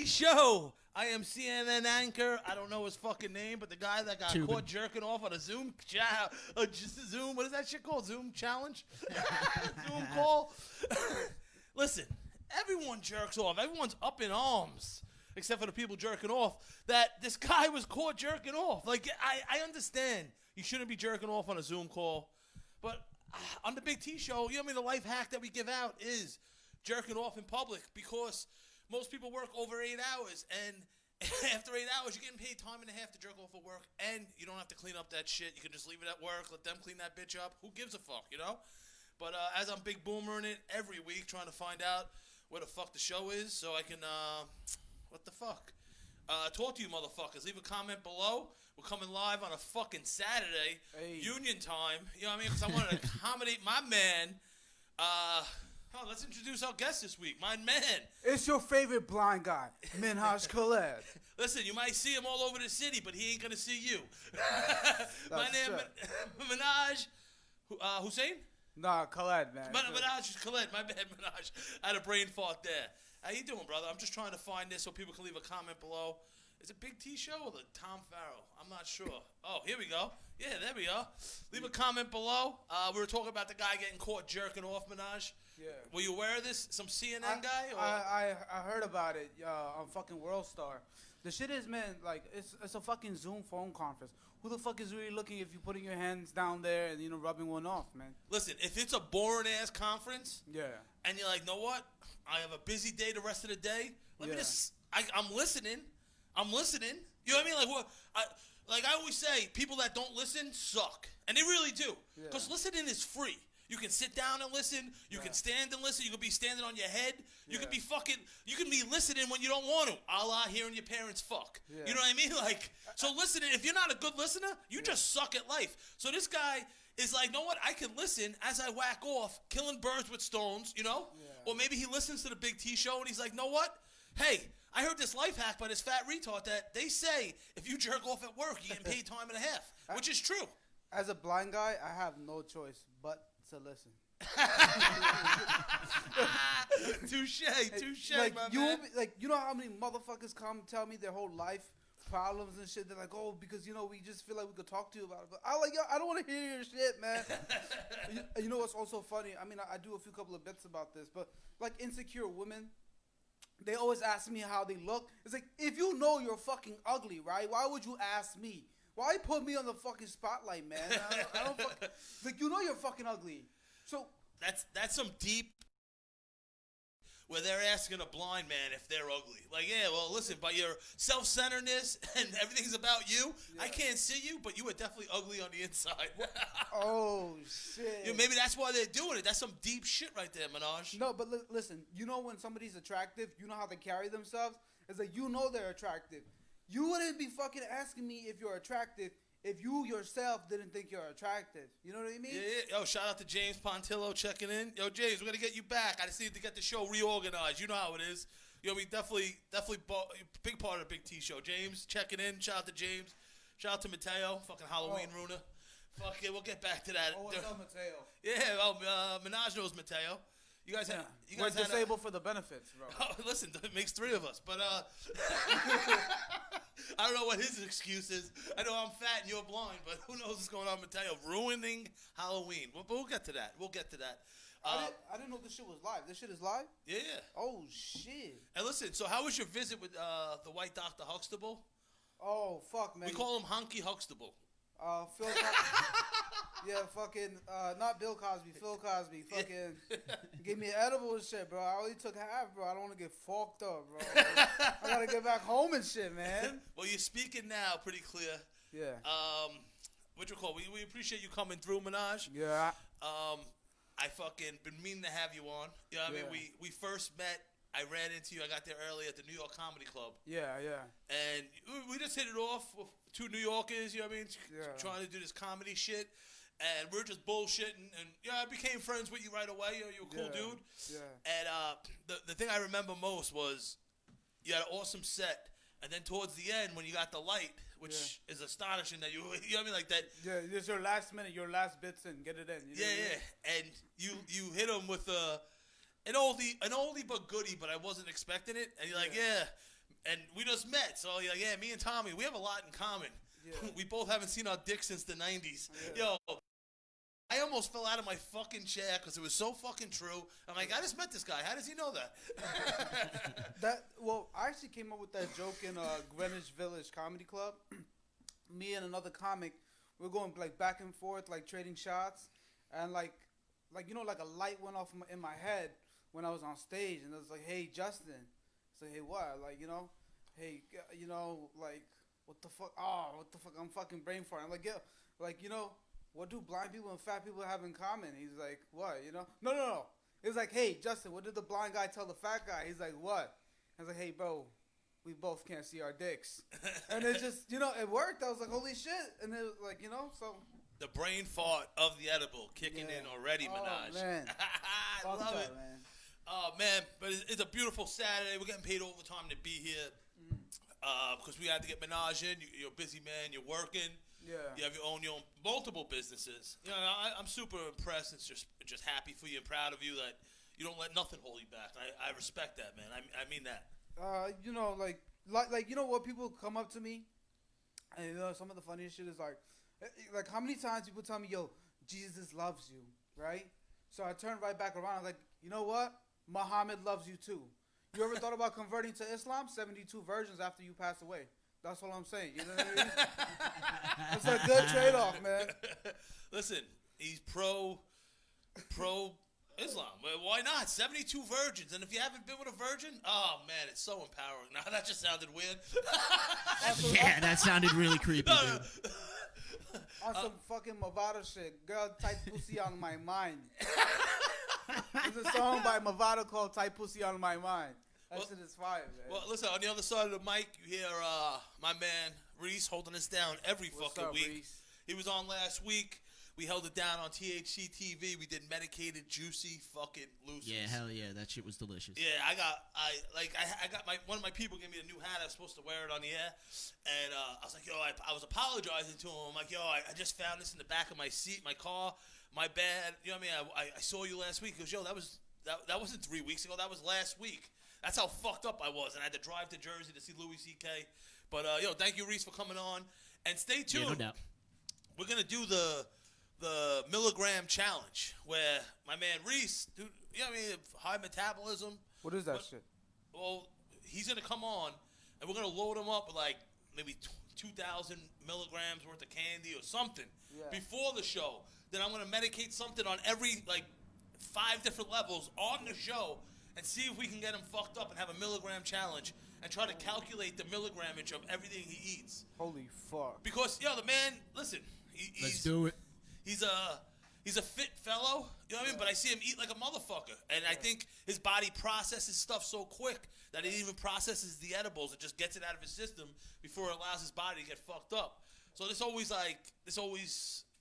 Show. I am CNN anchor. I don't know his fucking name, but the guy that got caught jerking off on a Zoom Zoom. What is that shit called? Zoom challenge? Zoom call? Listen, everyone jerks off. Everyone's up in arms, except for the people jerking off, that this guy was caught jerking off. Like, I understand you shouldn't be jerking off on a Zoom call, but on the Big T Show, you know what I mean? The life hack that we give out is jerking off in public, because most people work over 8 hours, and after 8 hours, you're getting paid time and a half to jerk off at work, and you don't have to clean up that shit. You can just leave it at work, let them clean that bitch up. Who gives a fuck, you know? But as I'm big boomering it every week, trying to find out where the fuck the show is, so I can, what the fuck? Talk to you motherfuckers. Leave a comment below. We're coming live on a fucking Saturday, Union time. You know what I mean? Because I wanted to accommodate my man. Let's introduce our guest this week, my man. It's your favorite blind guy, Minhaj Khaled. Listen, you might see him all over the city, but he ain't gonna see you. My name, Minhaj Hussein? Nah, Khaled, man. Minhaj Khaled, my bad, Minhaj. I had a brain fart there. How you doing, brother? I'm just trying to find this so people can leave a comment below. Is it Big T Show or the Tom Farrell? I'm not sure. Oh, here we go. Yeah, there we go. Leave a comment below. We were talking about the guy getting caught jerking off, Minhaj. Yeah. Were you aware of this? Some CNN guy? Or? I heard about it on fucking World Star. The shit is, man, like, it's a fucking Zoom phone conference. Who the fuck is really looking if you're putting your hands down there and, you know, rubbing one off, man? Listen, if it's a boring-ass conference, and you're like, know what? I have a busy day the rest of the day. Let me just, I'm listening. I'm listening. You know what I mean? Like, what? I always say, people that don't listen suck. And they really do. Because listening is free. You can sit down and listen. You can stand and listen. You can be standing on your head. You can be you can be listening when you don't want to. A la hearing your parents fuck. You know what I mean? Like, so listening, if you're not a good listener, you just suck at life. So this guy is like, know what? I can listen as I whack off, killing birds with stones, you know? Or maybe he listens to the Big T Show and he's like, know what? Hey, I heard this life hack by this fat retard that they say if you jerk off at work, you get paid time and a half, which is true. As a blind guy, I have no choice but to listen. Touche, like, my man. You know how many motherfuckers come tell me their whole life problems and shit? They're like, oh, because, you know, we just feel like we could talk to you about it. But I like, yo, I don't want to hear your shit, man. you know what's also funny? I mean, I do a couple of bits about this, but like insecure women, they always ask me how they look. It's like, if you know you're fucking ugly, right? Why would you ask me? Why put me on the fucking spotlight, man? I don't like, you know you're fucking ugly. So that's some deep, where they're asking a blind man if they're ugly. Like, yeah, well, listen, by your self-centeredness and everything's about you, I can't see you, but you are definitely ugly on the inside. Oh, shit. Yeah, maybe that's why they're doing it. That's some deep shit right there, Minhaj. No, but listen, you know when somebody's attractive, you know how they carry themselves? It's like, you know they're attractive. You wouldn't be fucking asking me if you're attractive if you yourself didn't think you're attractive. You know what I mean? Yeah. Yo, shout out to James Pontillo checking in. Yo, James, we're going to get you back. I just need to get the show reorganized. You know how it is. You know, we definitely big part of the Big T Show. James checking in. Shout out to James. Shout out to Mateo, fucking Halloween ruiner. Fuck it, we'll get back to that. Oh, what's up, Mateo? Yeah, well, Minhaj knows Mateo. You guys we're disabled for the benefits, bro. Oh, listen, it makes 3 of us. But I don't know what his excuse is. I know I'm fat and you're blind, but who knows what's going on, Mateo? Ruining Halloween. But we'll get to that. I didn't know this shit was live. This shit is live? Yeah. Oh, shit. And listen, so how was your visit with the white Dr. Huxtable? Oh, fuck, man. We call him Honky Huxtable. Phil yeah, fucking, not Bill Cosby, Phil Cosby, fucking, gave me edible and shit, bro. I only took half, bro. I don't want to get fucked up, bro. I gotta get back home and shit, man. Well, you're speaking now pretty clear. Yeah. What you call? We appreciate you coming through, Minhaj. Yeah. I fucking been meaning to have you on. You know what I mean? We first met. I ran into you. I got there early at the New York Comedy Club. Yeah. And we just hit it off with 2 New Yorkers, you know what I mean? Trying to do this comedy shit. And we're just bullshitting. And, I became friends with you right away. You're a cool dude. Yeah. And the thing I remember most was you had an awesome set. And then towards the end, when you got the light, which is astonishing that you know what I mean? Like that. Yeah, it's your last minute, your last bits in. Get it in. You know what I mean? And you hit him with an oldie but goodie, but I wasn't expecting it. And you're like, and we just met. So like, yeah, me and Tommy, we have a lot in common. Yeah. We both haven't seen our dick since the 90s. Yeah. Yo, I almost fell out of my fucking chair because it was so fucking true. I'm like, I just met this guy. How does he know that? Well, I actually came up with that joke in Greenwich Village Comedy Club. Me and another comic, we're going like back and forth, like trading shots, and like you know, like a light went off in my head when I was on stage, and it was like, hey, Justin. So hey, what? Like, you know, hey, you know, like, what the fuck? Oh, what the fuck? I'm fucking brain farting. I'm like, yeah, like, you know, what do blind people and fat people have in common? He's like, what? You know? No. It was like, hey, Justin, what did the blind guy tell the fat guy? He's like, what? I was like, hey, bro, we both can't see our dicks. And it just, you know, it worked. I was like, holy shit. And it was like, you know, so. The brain fart of the edible kicking in already, Minaj. Man. I love it. Man. Oh, man. But it's a beautiful Saturday. We're getting paid overtime to be here because we had to get Minaj in. You're a busy man. You're working. Yeah. You have your own multiple businesses. You know, I'm super impressed and just happy for you and proud of you that you don't let nothing hold you back. I respect that, man. I mean that. You know, like you know what, people come up to me, and you know, some of the funniest shit is like how many times people tell me, yo, Jesus loves you, right? So I turn right back around. I'm like, you know what? Muhammad loves you too. You ever thought about converting to Islam? 72 versions after you pass away. That's all I'm saying. You know what I mean? It's a good trade-off, man. Listen, he's pro Islam. Well, why not? 72 virgins. And if you haven't been with a virgin, oh, man, it's so empowering. Now, that just sounded weird. Yeah, that sounded really creepy, dude. On some fucking Mavado shit. Girl, tight pussy on my mind. There's a song by Mavado called Tight Pussy on My Mind. That shit is fire, man. Well, listen, on the other side of the mic, you hear my man Reese holding us down every What's fucking up, week. Reese? He was on last week. We held it down on THC TV. We did medicated, juicy fucking loosies. Yeah, hell yeah, that shit was delicious. Yeah, I got one of my people gave me a new hat. I was supposed to wear it on the air, and I was like, yo, I was apologizing to him. I'm like, yo, I just found this in the back of my seat, my car. My bad. You know what I mean? I saw you last week. He goes, yo, that wasn't 3 weeks ago. That was last week. That's how fucked up I was, and I had to drive to Jersey to see Louis C.K. But yo, thank you, Reese, for coming on, and stay tuned. Yeah, no doubt. We're gonna do the milligram challenge where my man Reese, dude, you know what I mean, high metabolism. What is that shit? Well, he's gonna come on, and we're gonna load him up with like maybe 2,000 milligrams worth of candy or something before the show. Then I'm gonna medicate something on every like 5 different levels on the show and see if we can get him fucked up and have a milligram challenge and try to calculate the milligrammage of everything he eats. Holy fuck. Because yo, the man, listen, Let's do it. He's a fit fellow, you know what I mean? But I see him eat like a motherfucker, and I think his body processes stuff so quick that it even processes the edibles and just gets it out of his system before it allows his body to get fucked up. So it always, you know what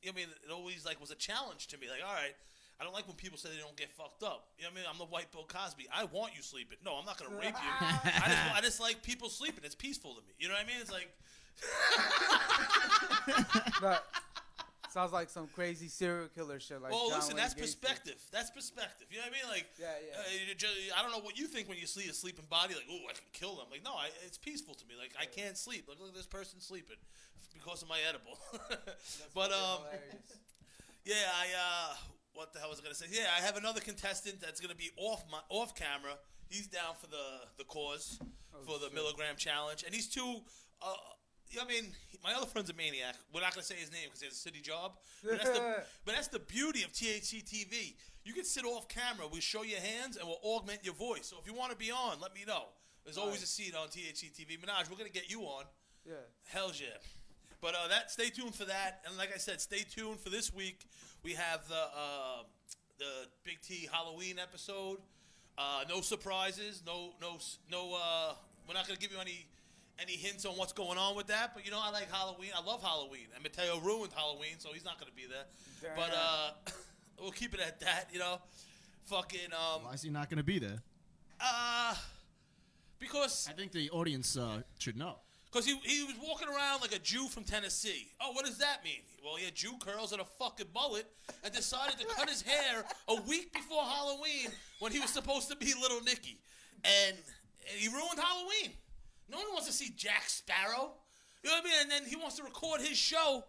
I mean, it always like was a challenge to me. Like, all right, I don't like when people say they don't get fucked up. You know what I mean? I'm the white Bill Cosby. I want you sleeping. No, I'm not gonna rape you. I just like people sleeping. It's peaceful to me. You know what I mean? It's like. But sounds like some crazy serial killer shit. Like, well, John listen, Wayne that's Gacy. perspective. That's perspective. You know what I mean? Like, Yeah. I don't know what you think when you see a sleeping body. Like, oh, I can kill them. Like, no, it's peaceful to me. Like, I can't sleep. Look at this person sleeping because of my edible. But hilarious. yeah, what the hell was I gonna say? Yeah, I have another contestant that's gonna be off camera. He's down for the cause for the milligram challenge, and he's too. I mean, my other friend's a maniac. We're not gonna say his name because he has a city job. But that's the beauty of THC TV. You can sit off camera. We show your hands and we'll augment your voice. So if you want to be on, let me know. There's always a seat on THC TV. Minaj, we're gonna get you on. Yeah. Hell's yeah. But stay tuned for that. And like I said, stay tuned for this week. We have the Big T Halloween episode. No surprises. No. We're not gonna give you any hints on what's going on with that, but you know I like Halloween. I love Halloween, and Mateo ruined Halloween, so he's not gonna be there. Damn. But we'll keep it at that, you know. Fucking Why is he not going to be there? Because I think the audience should know. Because he was walking around like a Jew from Tennessee. Oh, what does that mean? Well, he had Jew curls and a fucking mullet and decided to cut his hair a week before Halloween when he was supposed to be Little Nicky. And he ruined Halloween. No one wants to see Jack Sparrow. You know what I mean? And then he wants to record his show.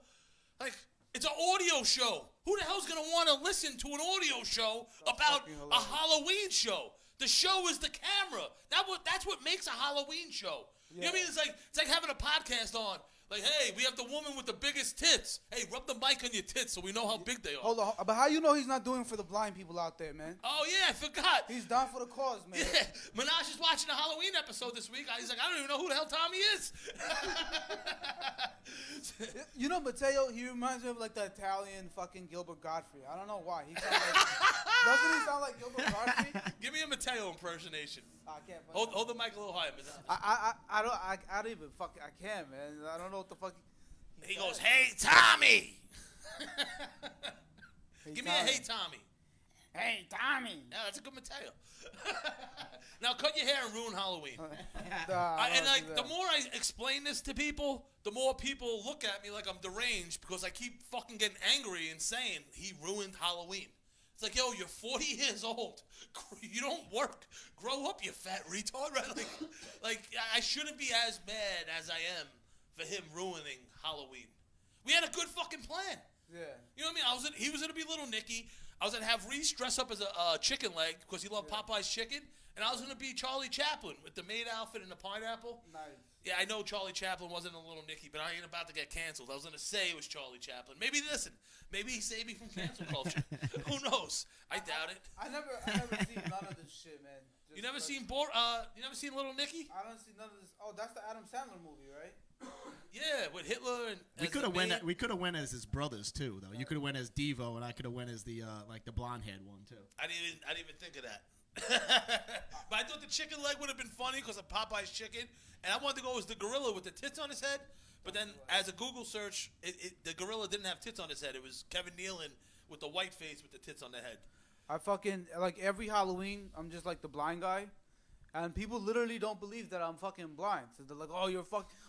Like, it's an audio show. Who the hell's going to want to listen to an audio show about a Halloween show? The show is the camera. That's what makes a Halloween show. You know what I mean? It's like having a podcast on. Like, hey, we have the woman with the biggest tits. Hey, rub the mic on your tits so we know how big they are. Hold on, but how you know he's not doing it for the blind people out there, man? Oh, yeah, I forgot. He's down for the cause, man. Yeah, Minaj is watching the Halloween episode this week. He's like, I don't even know who the hell Tommy is. You know, Mateo, he reminds me of like the Italian fucking Gilbert Godfrey. I don't know why. He sounds like, doesn't he sound like Gilbert Godfrey? Give me a Mateo impersonation. I can't. Hold the mic a little higher, Minaj. I don't even fucking. I can't, man. I don't know what the fuck. He goes, hey, Tommy. Give me Tommy. a hey, Tommy. Hey, Tommy. Yeah, that's a good Mateo. Now cut your hair and ruin Halloween. And like, the more I explain this to people, the more people look at me like I'm deranged because I keep fucking getting angry and saying he ruined Halloween. It's like, yo, you're 40 years old. You don't work. Grow up, you fat retard. Right? Like I shouldn't be as mad as I am for him ruining Halloween. We had a good fucking plan. Yeah. You know what I mean? He was gonna be Little Nicky. I was gonna have Reese dress up as a chicken leg because he loved Popeye's chicken, and I was gonna be Charlie Chaplin with the maid outfit and the pineapple. Nice. Yeah, I know Charlie Chaplin wasn't a Little Nicky, but I ain't about to get canceled. I was gonna say it was Charlie Chaplin. Maybe maybe he saved me from cancel culture. Who knows? I doubt it. I never seen none of this shit, man. You never seen Little Nicky? I don't see none of this. Oh, that's the Adam Sandler movie, right? Yeah, with Hitler and We could have went as his brothers too, though. You could have went as Devo, and I could have went as the the blonde haired one too. I didn't even think of that. But I thought the chicken leg would have been funny because of Popeye's chicken, and I wanted to go as the gorilla with the tits on his head. But then, as a Google search, the gorilla didn't have tits on his head. It was Kevin Nealon with the white face with the tits on the head. I fucking like every Halloween. I'm just like the blind guy, and people literally don't believe that I'm fucking blind. So they're like, "Oh,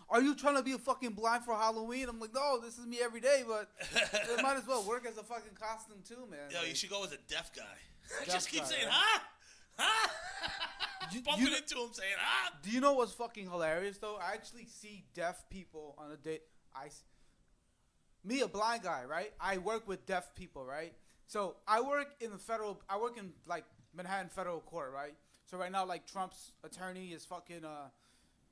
are you trying to be a fucking blind for Halloween?" I'm like, "No, this is me every day." But it might as well work as a fucking costume too, man. Yo, like, you should go as a deaf guy. Deaf Just keep guy, saying, right? "Huh, huh." Bumping you- into him saying, "Huh." Do you know what's fucking hilarious though? I actually see deaf people on a date. Me, a blind guy, right? I work with deaf people, right? So I work in like Manhattan Federal Court, right? So right now, like Trump's attorney is fucking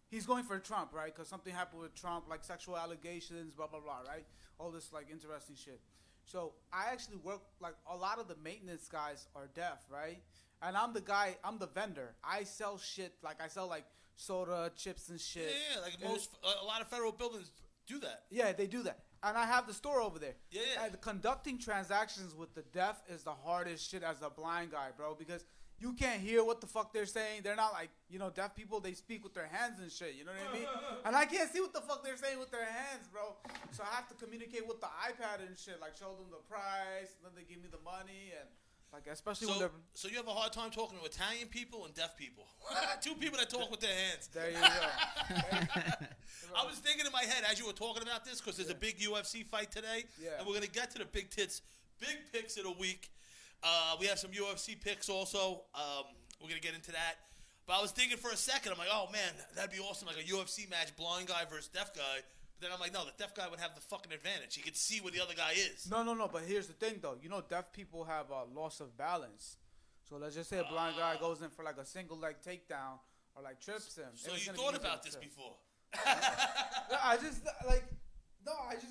he's going for Trump, right? Because something happened with Trump, like sexual allegations, blah blah blah, right? All this like interesting shit. So I actually work, like a lot of the maintenance guys are deaf, right? And I'm the vendor. I sell shit, like I sell like soda, chips and shit. Yeah, like a lot of federal buildings do that. Yeah, they do that. And I have the store over there. Yeah. And conducting transactions with the deaf is the hardest shit as a blind guy, bro, because you can't hear what the fuck they're saying. They're not like, deaf people, they speak with their hands and shit, you know what I mean? And I can't see what the fuck they're saying with their hands, bro. So I have to communicate with the iPad and shit, like show them the price, and then they give me the money, and like especially when they're... So you have a hard time talking to Italian people and deaf people. Two people that talk with their hands. There you go. I was thinking in my head as you were talking about this because there's a big UFC fight today. Yeah. And we're going to get to the big tits. Big picks of the week. We have some UFC picks also. We're going to get into that. But I was thinking for a second, I'm like, oh, man, that'd be awesome, like a UFC match, blind guy versus deaf guy. But then I'm like, no, the deaf guy would have the fucking advantage. He could see where the other guy is. No, but here's the thing, though. Deaf people have a loss of balance. So let's just say a blind guy goes in for like a single leg takedown or like trips him. So you thought about this before? No, I just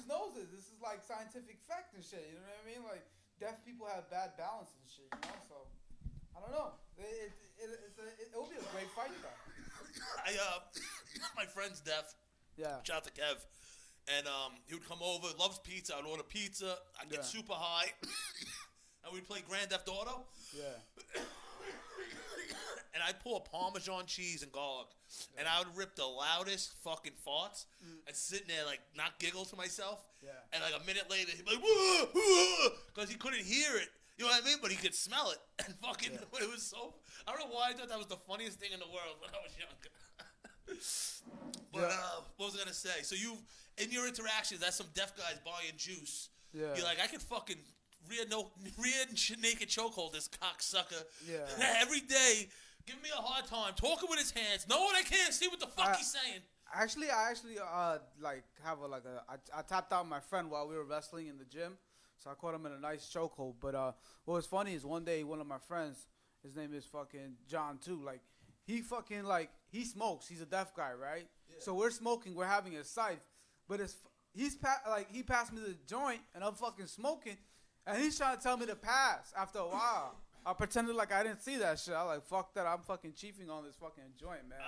know this. This is like scientific fact and shit. You know what I mean? Like deaf people have bad balance and shit. So I don't know. It will be a great fight though. My friend's deaf. Yeah. Shout out to Kev. And he would come over, loves pizza. I'd order pizza. I'd get super high. And we'd play Grand Theft Auto. Yeah. And I'd pour Parmesan cheese and garlic. Yeah. And I would rip the loudest fucking farts and sitting there like not giggle to myself. Yeah. And like a minute later, he'd be like, whoa, whoa, because he couldn't hear it. You know what I mean? But he could smell it. And fucking, it was so, I don't know why I thought that was the funniest thing in the world when I was younger. But what was I going to say? So in your interactions, that's some deaf guys buying juice. Yeah. You're like, I could fucking rear naked chokehold this cocksucker. Yeah. Every day giving me a hard time, talking with his hands, knowing I can't see what the fuck he's saying. Actually, I tapped out my friend while we were wrestling in the gym, so I caught him in a nice chokehold. But what was funny is one day one of my friends, his name is fucking John too. Like he smokes. He's a deaf guy, right? Yeah. So we're smoking. We're having a scythe, but he passed me the joint and I'm fucking smoking, and he's trying to tell me to pass. After a while, I pretended like I didn't see that shit. I was like, fuck that. I'm fucking chiefing on this fucking joint, man.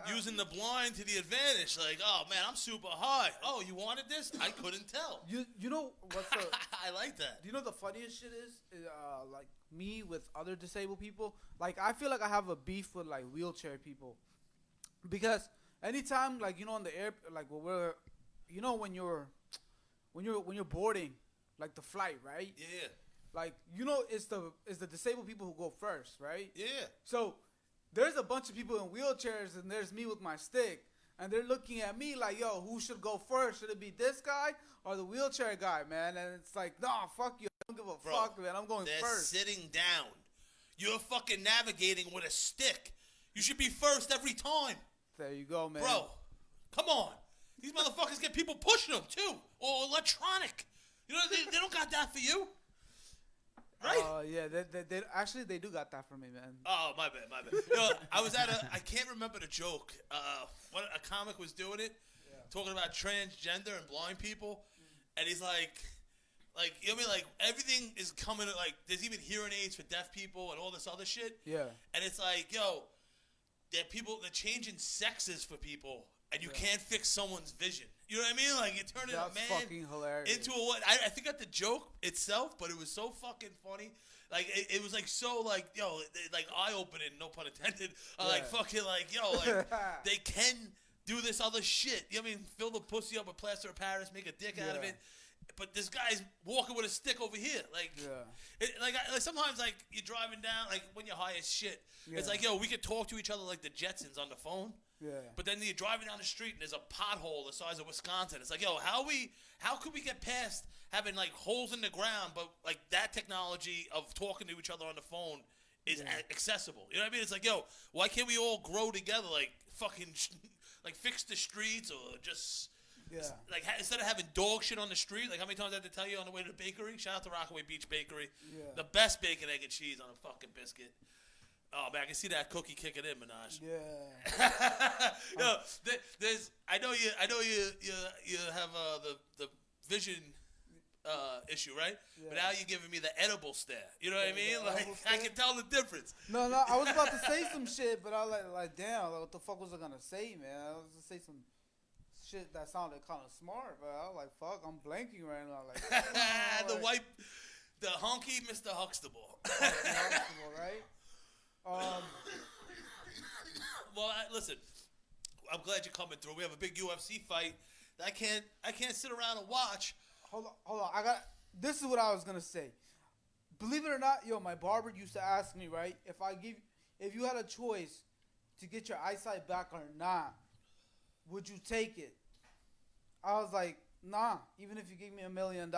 Using the blind to the advantage. Like, oh, man, I'm super high. Oh, you wanted this? I couldn't tell. You know what's the... I like that. Do you know the funniest shit is like, me with other disabled people? Like, I feel like I have a beef with, like, wheelchair people. Because anytime, like, you know, on the air... Like, you know, when you're boarding, like, the flight, right? Yeah. Like, you know, it's the disabled people who go first, right? Yeah. So there's a bunch of people in wheelchairs, and there's me with my stick, and they're looking at me like, yo, who should go first? Should it be this guy or the wheelchair guy, man? And it's like, nah, fuck you. I don't give a fuck, man. I'm going first. They're sitting down. You're fucking navigating with a stick. You should be first every time. There you go, man. Bro, come on. These motherfuckers get people pushing them, too. Or electronic. You know, they don't got that for you. Right? Yeah, they do got that for me, man. Oh, my bad. No, I was at I can't remember the joke. What a comic was doing it, talking about transgender and blind people, and he's like, you know what I mean? Like, everything is coming, like, there's even hearing aids for deaf people and all this other shit. Yeah. And it's like, yo, they're changing sexes for people, and you can't fix someone's vision. You know what I mean? Like, you're turning a man fucking hilarious. into a what? I think at the joke itself, but it was so fucking funny. Like, it was like so like, yo, like eye-opening, no pun intended. Like, fucking like, yo, like, they can do this other shit. You know what I mean? Fill the pussy up with plaster of Paris, make a dick out of it. But this guy's walking with a stick over here. Like, like sometimes, like, you're driving down, like, when you're high as shit. It's like, yo, we could talk to each other like the Jetsons on the phone. Yeah. But then you're driving down the street and there's a pothole the size of Wisconsin. It's like, yo, how could we get past having, like, holes in the ground, but, like, that technology of talking to each other on the phone is accessible. You know what I mean? It's like, yo, why can't we all grow together, like, fucking, like, fix the streets or just... Yeah. Like, instead of having dog shit on the street, like, how many times I had to tell you on the way to the bakery? Shout out to Rockaway Beach Bakery. Yeah. The best bacon, egg, and cheese on a fucking biscuit. Oh, man, I can see that cookie kicking in, Minaj. Yeah. No, I know you have the vision issue, right? Yeah. But now you're giving me the edible stare. You know what I mean? Like, I can tell the difference. No, I was about to say some shit, but I was like, damn, what the fuck was I gonna say, man? I was gonna say some shit that sounded kind of smart, but I was like, fuck, I'm blanking right now. Like, the honky Mr. Huxtable. Huxtable, right? Well, listen, I'm glad you're coming through. We have a big UFC fight. I can't sit around and watch. Hold on. This is what I was gonna say. Believe it or not, yo, my barber used to ask me, right, if you had a choice to get your eyesight back or not, would you take it? I was like, nah, even if you gave me $1 million.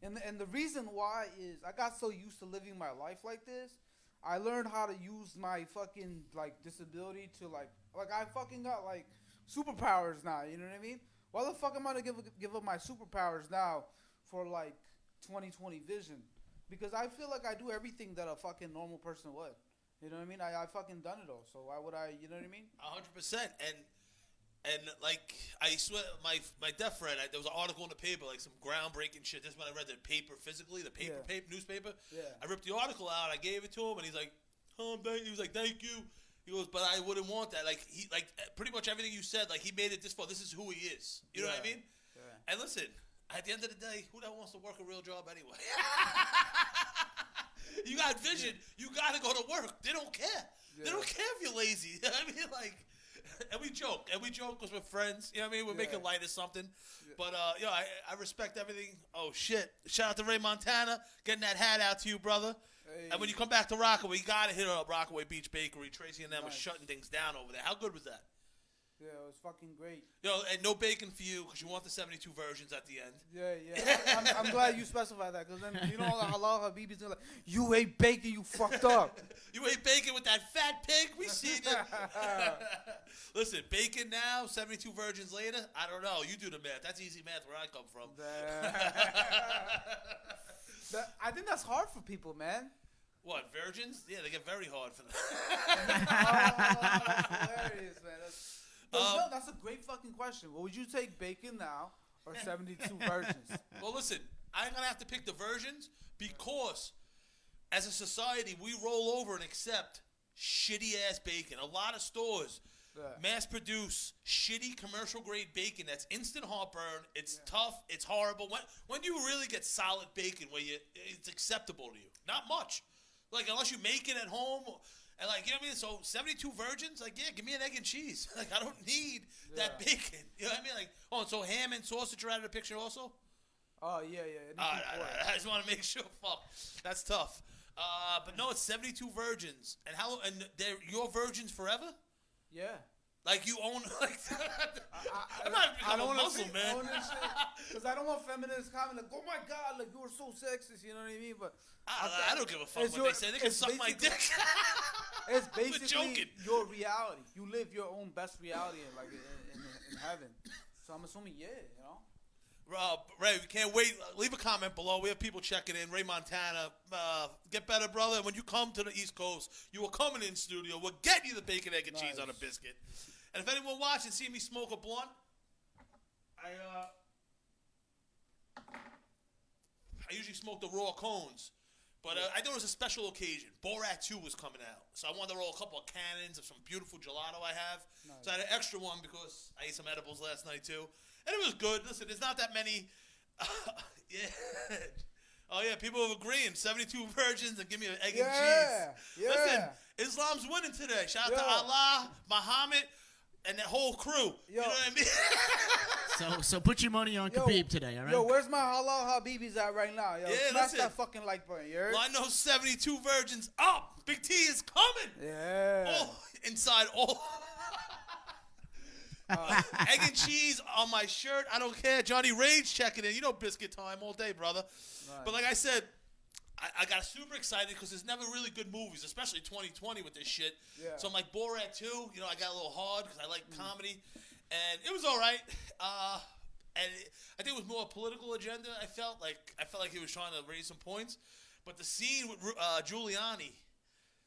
And the reason why is I got so used to living my life like this, I learned how to use my fucking, like, disability to, like I fucking got, like, superpowers now, you know what I mean? Why the fuck am I going to give up my superpowers now for, like, 20/20 vision? Because I feel like I do everything that a fucking normal person would. You know what I mean? I fucking done it all, so why would I, you know what I mean? 100%. And like, I swear, my deaf friend, there was an article in the paper, like some groundbreaking shit. This is when I read the paper physically, the paper newspaper. Yeah. I ripped the article out, I gave it to him, and he's like, he was like, thank you. He goes, but I wouldn't want that. Like, pretty much everything you said, like, he made it this far. This is who he is. You know what I mean? Yeah. And listen, at the end of the day, who the hell wants to work a real job anyway? You got vision, you got to go to work. They don't care. Yeah. They don't care if you're lazy. I mean, like... And we joke because we're friends. You know what I mean? We're making light of something. Yeah. But, I respect everything. Oh, shit. Shout out to Ray Montana. Getting that hat out to you, brother. Hey. And when you come back to Rockaway, you got to hit up Rockaway Beach Bakery. Tracy and them are shutting things down over there. How good was that? Yeah, it was fucking great. Yo, and no bacon for you because you want the 72 versions at the end. Yeah. I'm glad you specified that because then you know all the halal habibis are like, you ate bacon, you fucked up. You ate bacon with that fat pig? We seen it. Listen, bacon now, 72 virgins later? I don't know. You do the math. That's easy math where I come from. I think that's hard for people, man. What, virgins? Yeah, they get very hard for them. That's hilarious, man. That's a great fucking question. Well, would you take bacon now or 72 virgins? Well, listen, I'm going to have to pick the virgins because as a society, we roll over and accept shitty-ass bacon. A lot of stores mass-produce shitty commercial-grade bacon that's instant heartburn. It's tough. It's horrible. When do you really get solid bacon where it's acceptable to you? Not much. Like, unless you make it at home. And, like, you know what I mean? So, 72 virgins, like, yeah, give me an egg and cheese. Like, I don't need that bacon. You know what I mean? Like, and so ham and sausage are out of the picture also? Oh, yeah. I just want to make sure. Fuck. That's tough. But no, it's 72 virgins. And they're your virgins forever? Yeah. Like you own, like I'm not becoming a Muslim, man. Because I don't want feminists comment like, "Oh my God, like you are so sexist," you know what I mean? But I don't give a fuck what they say. They can suck my dick. It's basically your reality. You live your own best reality, like in heaven. So I'm assuming, you know. Ray, we can't wait. Leave a comment below. We have people checking in. Ray Montana, get better, brother. When you come to the East Coast, you will come in studio. We'll get you the bacon, egg, and cheese on a biscuit. And if anyone watching see me smoke a blunt, I usually smoke the raw cones. But I thought it was a special occasion. Borat 2 was coming out. So I wanted to roll a couple of cannons of some beautiful gelato I have. Nice. So I had an extra one because I ate some edibles last night too. And it was good. Listen, there's not that many. Yeah. Oh, yeah, people are agreeing. 72 virgins and give me an egg and cheese. Yeah. Listen, Islam's winning today. Shout out to Allah, Muhammad, and that whole crew. You know what I mean? So put your money on Khabib today, all right? Yo, where's my halal habibis at right now? Yo, smash that fucking like button, you heard? Well, I know 72 virgins up. Big T is coming. Yeah. Oh, inside all. Egg and cheese on my shirt. I don't care. Johnny Rage checking in. You know biscuit time all day, brother. Nice. But like I said, I got super excited because there's never really good movies, especially 2020 with this shit. Yeah. So I'm like Borat 2. You know, I got a little hard because I like comedy. And it was all right. And I think it was more a political agenda. I felt like he was trying to raise some points. But the scene with Giuliani,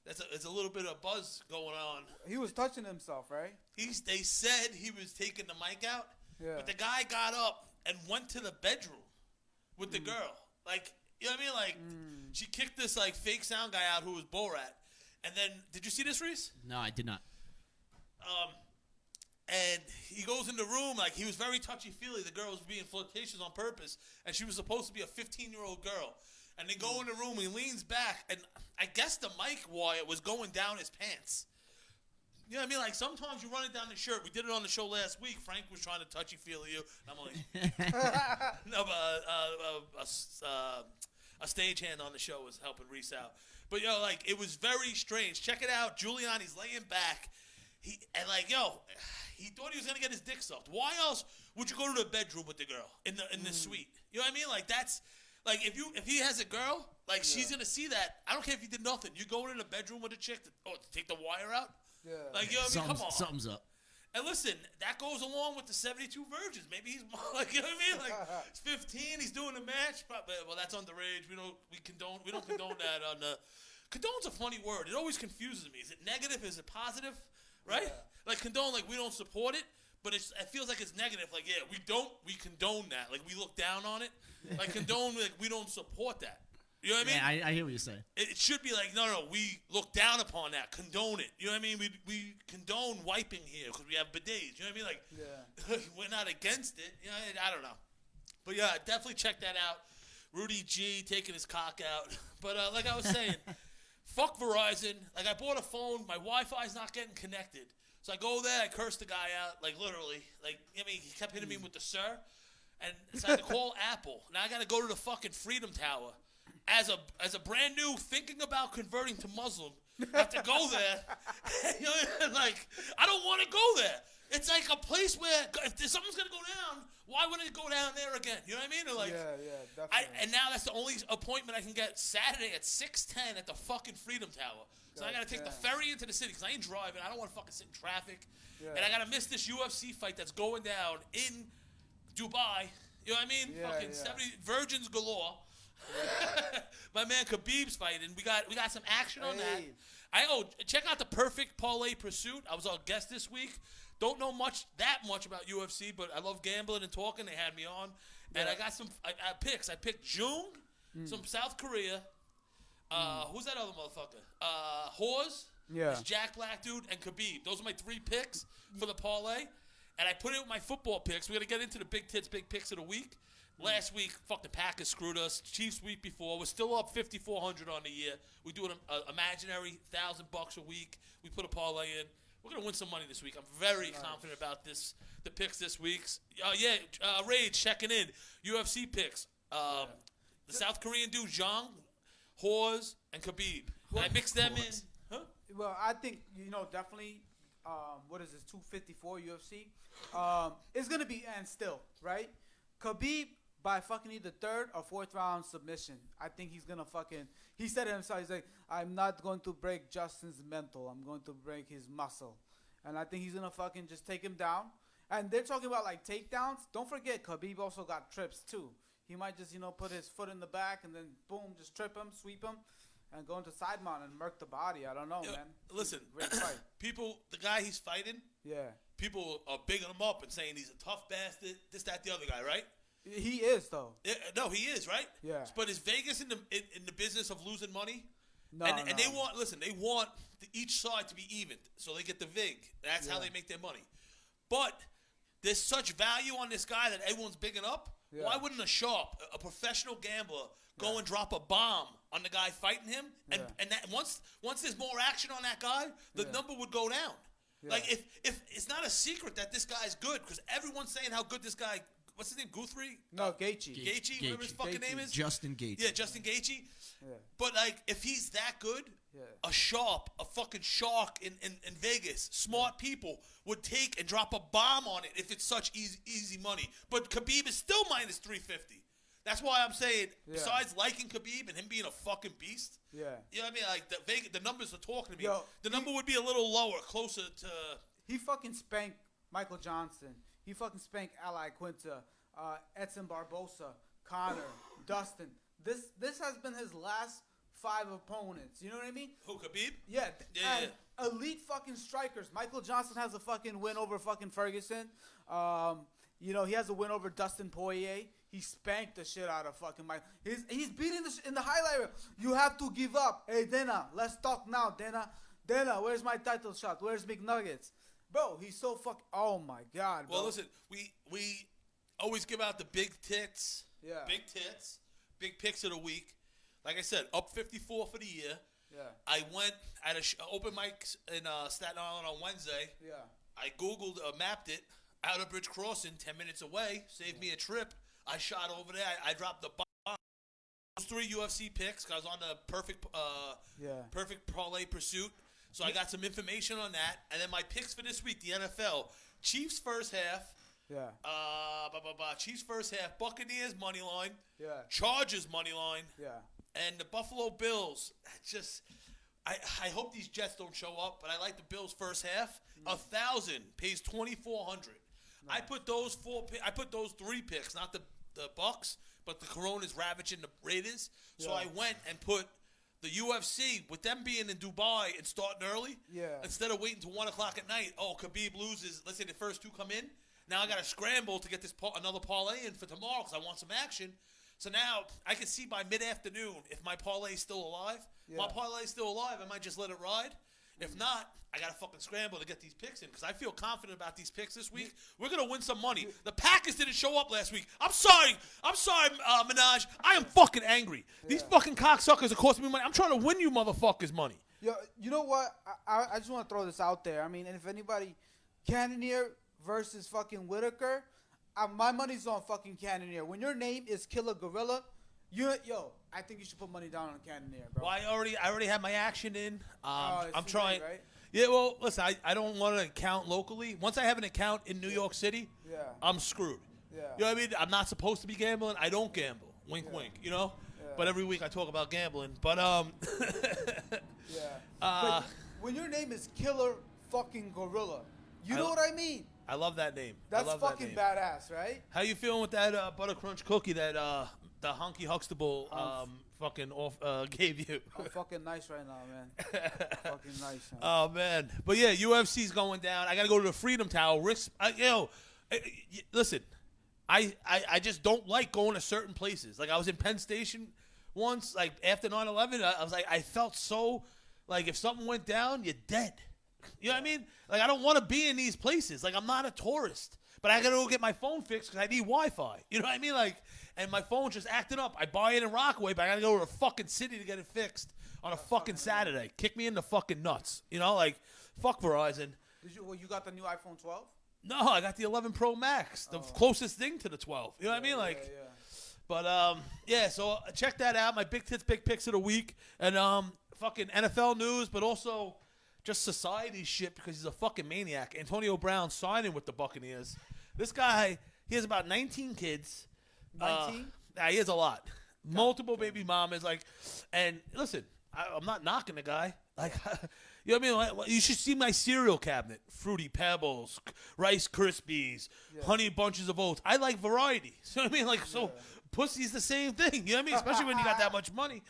there's a little bit of buzz going on. He was touching himself, right? They said he was taking the mic out. Yeah. But the guy got up and went to the bedroom with the girl. Like, you know what I mean? Like, she kicked this, like, fake sound guy out who was Borat. And then, did you see this, Reese? No, I did not. And he goes in the room, like, he was very touchy-feely. The girl was being flirtatious on purpose. And she was supposed to be a 15-year-old girl. And they go in the room, he leans back, and I guess the mic wire was going down his pants. You know what I mean? Like, sometimes you run it down the shirt. We did it on the show last week. Frank was trying to touchy-feel you. And I'm like, no, but a stagehand on the show was helping Reese out. But, yo, like, it was very strange. Check it out. Giuliani's laying back. He thought he was going to get his dick sucked. Why else would you go to the bedroom with the girl in the suite? You know what I mean? Like, that's... Like, if he has a girl, like, she's going to see that. I don't care if he did nothing. You go in the bedroom with a chick to take the wire out? Yeah. Like, you know what I mean? Come on. Something's up. And listen, that goes along with the 72 virgins. Maybe he's more, like, you know what I mean? Like, he's 15, he's doing a match. Well, that's underage. We don't condone that on the... Condone's a funny word. It always confuses me. Is it negative? Is it positive? Right? Yeah. Like, condone, like, we don't support it. But it feels like it's negative. Like, yeah, we condone that. Like, we look down on it. Like, condone, like, we don't support that. You know what I mean? Yeah, I hear what you're saying. It should be like, no, we look down upon that. Condone it. You know what I mean? We condone wiping here because we have bidets. You know what I mean? Like, we're not against it. You know, I don't know. But, yeah, definitely check that out. Rudy G taking his cock out. But, like I was saying, fuck Verizon. Like, I bought a phone. My Wi-Fi's not getting connected. So I go there, I curse the guy out, like, literally. Like, I mean, he kept hitting me with the sir. And so I had to call Apple. Now I got to go to the fucking Freedom Tower. As a brand new, thinking about converting to Muslim, I have to go there. You know, like, I don't want to go there. It's like a place where if something's gonna go down, why wouldn't it go down there again? You know what I mean? Or like, definitely. And now that's the only appointment I can get Saturday at 6:10 at the fucking Freedom Tower. So I gotta take the ferry into the city because I ain't driving. I don't want to fucking sit in traffic. Yeah. And I gotta miss this UFC fight that's going down in Dubai. You know what I mean? Fucking 70 virgins galore. Yeah. My man Khabib's fighting. We got some action on that. Check out the Perfect Parlay Pursuit. I was our guest this week. Don't know that much about UFC, but I love gambling and talking. They had me on, and I got some picks. I picked Jung, some South Korea. Who's that other motherfucker? Hawes. Yeah. This Jack Black dude and Khabib. Those are my 3 picks for the parlay, and I put it with my football picks. We're gonna get into the big picks of the week. Last week, the Packers screwed us. Chiefs week before. We're still up $5,400 on the year. We do an imaginary $1,000 a week. We put a parlay in. We're going to win some money this week. I'm very confident about the picks this week. Rage checking in. UFC picks. The South Korean dude, Zhang, Hawes, and Khabib. I mixed them in. Huh? Well, I think, definitely, what is this, 254 UFC? It's going to be end still, right? Khabib, by fucking either 3rd or 4th round submission. I think he's going to he said it himself, he's like, I'm not going to break Justin's mental. I'm going to break his muscle. And I think he's going to fucking just take him down. And they're talking about, like, takedowns. Don't forget, Khabib also got trips, too. He might just, put his foot in the back and then, boom, just trip him, sweep him, and go into side mount and murk the body. I don't know, man. Listen, great fight. The guy he's fighting, people are bigging him up and saying he's a tough bastard, this, that, the other guy, right? He is, though. No, he is, right? Yeah. But is Vegas in the business of losing money? No, and they want each side to be even, so they get the vig. That's how they make their money. But there's such value on this guy that everyone's bigging up. Yeah. Why wouldn't a sharp, a professional gambler, go and drop a bomb on the guy fighting him? And that once there's more action on that guy, the number would go down. Yeah. Like if it's not a secret that this guy's good, because everyone's saying how good this guy. What's his name? Guthrie? No, Gaethje. Gaethje, whatever his fucking name is. Justin Gaethje. Yeah, Justin Gaethje. Yeah. But like, if he's that good, a fucking shark in Vegas, smart people would take and drop a bomb on it if it's such easy money. But Khabib is still minus 350. That's why I'm saying, besides liking Khabib and him being a fucking beast, you know what I mean? Like the numbers are talking to me. The number would be a little lower, closer to. He fucking spanked Michael Johnson. He fucking spanked Ali Quinta, Edson Barbosa, Connor, Dustin. This has been his last 5 opponents. You know what I mean? Who, Khabib? Yeah. Elite fucking strikers. Michael Johnson has a fucking win over fucking Ferguson. He has a win over Dustin Poirier. He spanked the shit out of fucking Mike. He's beating in the highlight reel. You have to give up. Hey, Dana, let's talk now, Dana. Dana, where's my title shot? Where's McNuggets? Bro, he's so fucking. Oh my God, bro. Well, listen, we always give out the big tits. Yeah. Big tits. Big picks of the week. Like I said, up 54 for the year. Yeah. I went at open mics in Staten Island on Wednesday. Yeah. I Googled, mapped it. Outer Bridge Crossing, 10 minutes away. Saved me a trip. I shot over there. I dropped the bomb. Those 3 UFC picks. I was on the perfect parlay pursuit. So I got some information on that. And then my picks for this week, the NFL. Chiefs first half. Yeah. Chiefs first half. Buccaneers money line. Yeah. Chargers money line. Yeah. And the Buffalo Bills. I hope these Jets don't show up, but I like the Bills first half. 1,000 pays 2,400. Nice. I put those 3 picks, not the Bucks, but the Coronas ravaging the Raiders. So I went and put the UFC, with them being in Dubai and starting early, instead of waiting till 1 o'clock at night, Khabib loses, let's say the first 2 come in. Now I got to scramble to get another parlay in for tomorrow because I want some action. So now I can see by mid-afternoon if my parlay is still alive. My parlay is still alive, I might just let it ride. If not, I got to fucking scramble to get these picks in because I feel confident about these picks this week. We're going to win some money. The Packers didn't show up last week. I'm sorry, Minaj. I am fucking angry. These fucking cocksuckers are costing me money. I'm trying to win you motherfuckers money. Yo, you know what? I just want to throw this out there. I mean, and if anybody, Cannonier versus fucking Whitaker, my money's on fucking Cannonier. When your name is Killer Gorilla, I think you should put money down on Cannonier, bro. Well, I already have my action in. I'm trying. Late, right? Yeah, well, listen, I don't want an account locally. Once I have an account in New York City, Yeah. I'm screwed. Yeah. You know what I mean? I'm not supposed to be gambling. I don't gamble. Wink, wink. You know. Yeah. But every week I talk about gambling. But Yeah. But when your name is Killer fucking Gorilla, you know what I mean? I love that name. That's I love fucking that name. badass, right? How you feeling with that butter crunch cookie that the Honky Huxtable fucking gave you? I'm fucking nice right now, man. Fucking nice. Man. Oh man, but yeah, UFC's going down. I gotta go to the Freedom Tower. Listen, I just don't like going to certain places. Like I was in Penn Station once, like after 9/11. I was like, I felt so like if something went down, you're dead. You know what I mean? Like I don't want to be in these places. Like I'm not a tourist, but I gotta go get my phone fixed because I need Wi-Fi. You know what I mean? Like, and my phone's just acting up. I buy it in Rockaway, but I gotta go to a fucking city to get it fixed on a fucking Saturday. Kick me in the fucking nuts. You know, like fuck Verizon. You got the new iPhone 12? No, I got the 11 Pro Max, the closest thing to the 12. You know what I mean? Like, Yeah. but yeah. So check that out. My big tits, big picks of the week, and fucking NFL news, but also just society shit because he's a fucking maniac. Antonio Brown signing with the Buccaneers. This guy, he has about 19 kids. 19? Yeah, he has a lot. Multiple baby mamas, like, and listen, I'm not knocking the guy. Like, you know what I mean? Like, you should see my cereal cabinet: Fruity Pebbles, Rice Krispies, Honey Bunches of Oats. I like variety. So I mean, like, so pussy's the same thing. You know what I mean? Especially when you got that much money.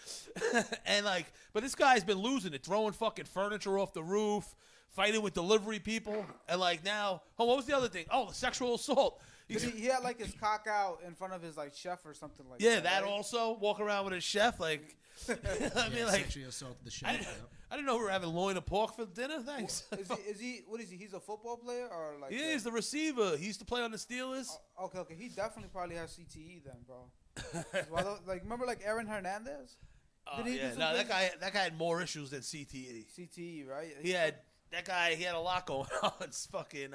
And like, but this guy's been losing it, throwing fucking furniture off the roof, fighting with delivery people, and like now, what was the other thing? Oh, sexual assault. He had like his cock out in front of his like chef or something like that. Yeah, that right? also walk around with his chef, like. I mean, like, sexually assaulted the chef. I didn't know we were having loin of pork for dinner. Thanks. Is he? What is he? He's a football player or like? Yeah, he's the receiver. He used to play on the Steelers. Okay. He definitely probably has CTE then, bro. Like remember like Aaron Hernandez? Oh yeah, no, that guy had more issues than CTE. CTE, right? He had a lot going on. It's fucking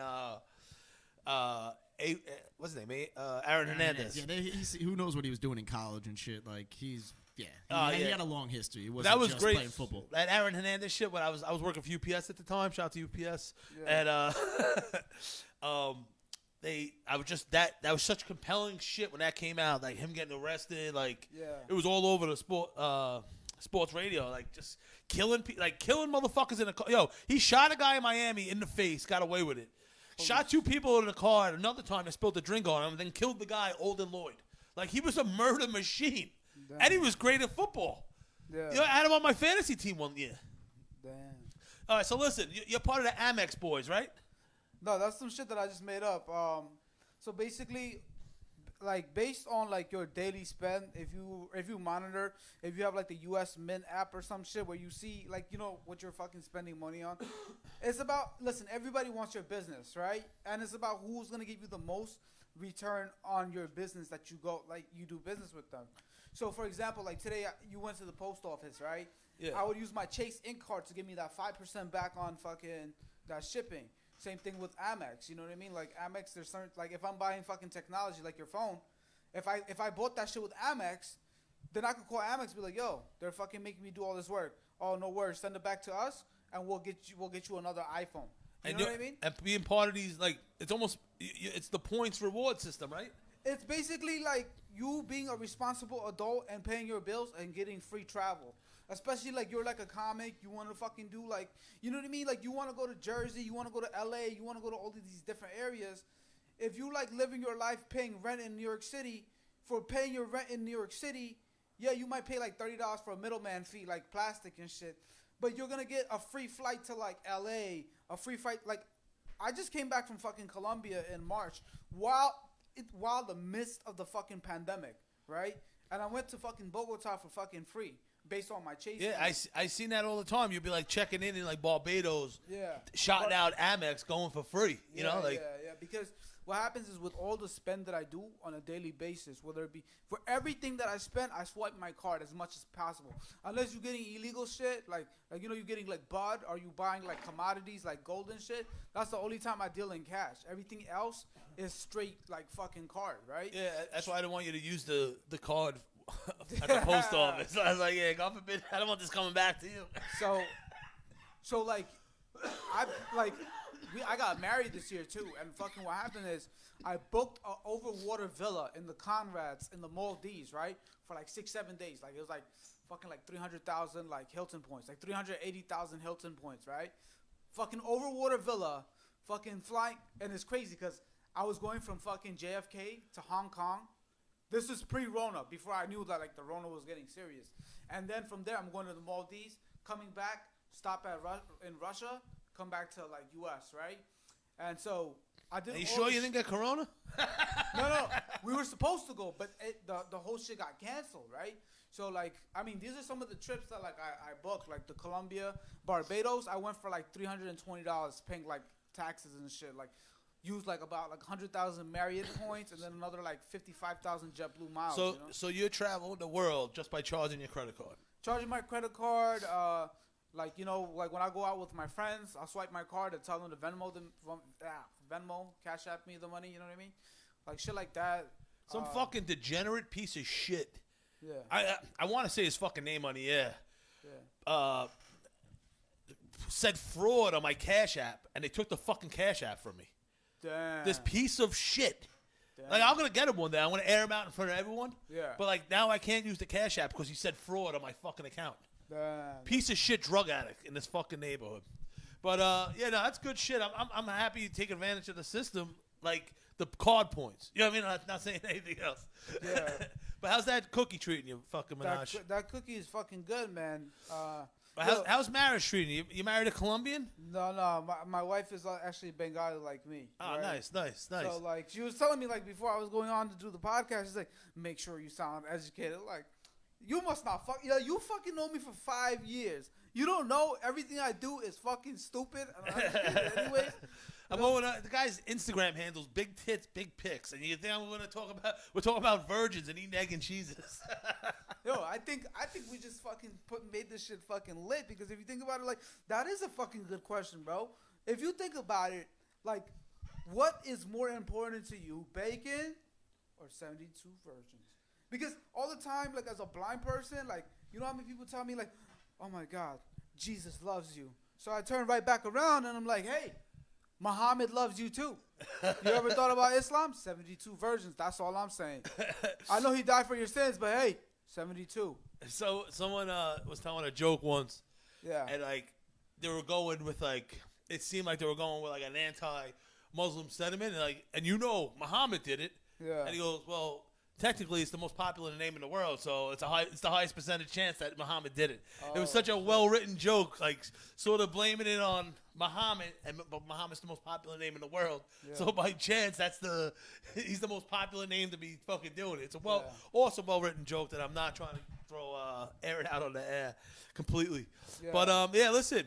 what's his name? Aaron Hernandez. Yeah, who knows what he was doing in college and shit. Like he yeah. had a long history. It wasn't That was just great. playing football. That Aaron Hernandez shit. When I was working for UPS at the time. Shout out to UPS. Yeah. And I was just that was such compelling shit when that came out. Like him getting arrested. Like it was all over the sports radio. Like just killing motherfuckers in a car. Yo, he shot a guy in Miami in the face. Got away with it. Shot two people in the car. And another time, they spilled a drink on him. And then killed the guy, Olden Lloyd. Like he was a murder machine. Damn. And he was great at football. Yeah. You know, I had him on my fantasy team one year. Damn. All right, so listen, you're part of the Amex boys, right? No, that's some shit that I just made up. So basically, like based on like your daily spend, if you monitor, if you have like the U.S. Mint app or some shit where you see like what you're fucking spending money on, it's about everybody wants your business, right? And it's about who's gonna give you the most return on your business that you do business with them. So for example, like today you went to the post office, right? Yeah. I would use my Chase Ink card to give me that 5% back on fucking that shipping. Same thing with Amex, you know what I mean? Like Amex, there's certain like if I'm buying fucking technology like your phone, if I bought that shit with Amex, then I could call Amex and be like, yo, they're fucking making me do all this work. Oh no worries, send it back to us and we'll get you another iPhone. You know what I mean? And being part of these, like, it's almost it's the points reward system, right? It's basically like you being a responsible adult and paying your bills and getting free travel. Especially like you're like a comic, you want to fucking do like, you know what I mean? Like you want to go to Jersey, you want to go to LA, you want to go to all of these different areas. If you like living your life paying rent in New York City, for paying your rent in New York City, yeah, you might pay like $30 for a middleman fee, like plastic and shit. But you're going to get a free flight to like LA, a free flight. Like I just came back from fucking Colombia in March while the midst of the fucking pandemic, right? And I went to fucking Bogota for fucking free based on my Chase. Yeah, I seen that all the time. You'd be like checking in like Barbados, yeah, shouting out Amex, going for free. You know, like yeah. Because what happens is with all the spend that I do on a daily basis, whether it be for everything that I spend, I swipe my card as much as possible. Unless you're getting illegal shit, like you're getting like bud, or you buying like commodities like gold and shit. That's the only time I deal in cash. Everything else is straight like fucking card, right? Yeah, that's why I didn't want you to use the card at the post office. I was like, yeah, God forbid, I don't want this coming back to you. So like I got married this year too, and fucking what happened is I booked a overwater villa in the Conrads in the Maldives, right, for like 6-7 days. Like it was like fucking like 300,000 like Hilton points, like 380,000 Hilton points, right? Fucking overwater villa, fucking flight, and it's crazy because I was going from fucking JFK to Hong Kong. This is pre-Rona, before I knew that like the Rona was getting serious. And then from there, I'm going to the Maldives, coming back, stop in Russia, come back to like U.S., right? And so I did. Are you sure you didn't get corona? No. We were supposed to go, but the whole shit got canceled, right? So like, I mean, these are some of the trips that like I booked, like the Colombia, Barbados. I went for like $320, paying like taxes and shit, like. Used like about like 100,000 Marriott points and then another like 55,000 JetBlue miles. So, you know? so you traveled the world just by charging your credit card. Charging my credit card, like you know, like when I go out with my friends, I'll swipe my card and tell them to Venmo, Cash App me the money. You know what I mean? Like shit like that. Some fucking degenerate piece of shit. Yeah. I want to say his fucking name on the air. Yeah. Said fraud on my Cash App, and they took the fucking Cash App from me. Damn. This piece of shit. Damn. Like, I'm going to get him one day. I'm going to air him out in front of everyone. Yeah. But, like, now I can't use the Cash App because he said fraud on my fucking account. Damn. Piece of shit drug addict in this fucking neighborhood. But, yeah, no, that's good shit. I'm happy you take advantage of the system, like the card points. You know what I mean? I'm not saying anything else. Yeah. But how's that cookie treating you, fucking Minaj? That cookie is fucking good, man. How's marriage treating you? You married a Colombian? No. My wife is actually Bengali like me. Oh, right? nice. So, like, she was telling me, like, before I was going on to do the podcast, she's like, make sure you sound educated. Like, you must not you fucking know me for 5 years. You don't know everything I do is fucking stupid. And uneducated anyways. I'm going. The guy's Instagram handles big tits, big pics, and you think we're talking about virgins and eating egg and cheeses. Yo, I think we just fucking made this shit fucking lit because if you think about it, like that is a fucking good question, bro. If you think about it, like, what is more important to you, bacon or 72 virgins? Because all the time, like as a blind person, like you know how many people tell me like, oh my God, Jesus loves you. So I turn right back around and I'm like, hey. Muhammad loves you too. You ever thought about Islam? 72 virgins. That's all I'm saying. I know he died for your sins, but hey, 72. So someone was telling a joke once. Yeah. And like they were going with like it seemed like they were going with like an anti-Muslim sentiment, and you know Muhammad did it. Yeah. And he goes, well, technically it's the most popular name in the world, so it's the highest percentage chance that Muhammad did it. It was such a well-written joke, like sort of blaming it on Muhammad, but Muhammad's the most popular name in the world. Yeah. So by chance, he's the most popular name to be fucking doing it. It's a also well-written joke that I'm not trying to air it out on the air completely. Yeah. But yeah, listen,